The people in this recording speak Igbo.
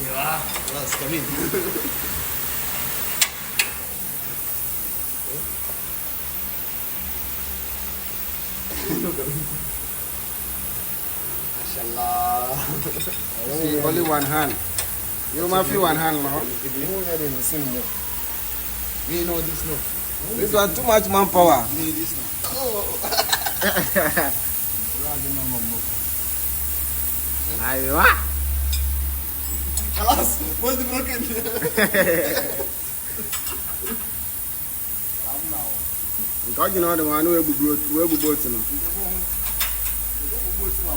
Yeah, let's come in. Mashallah. See, only one hand. You must feel one hand now. Me know this no. This one too much manpower. Me this no. Oh. Aywa. Alas, what's the broken? Because you know the one who will be boat, no. Go to my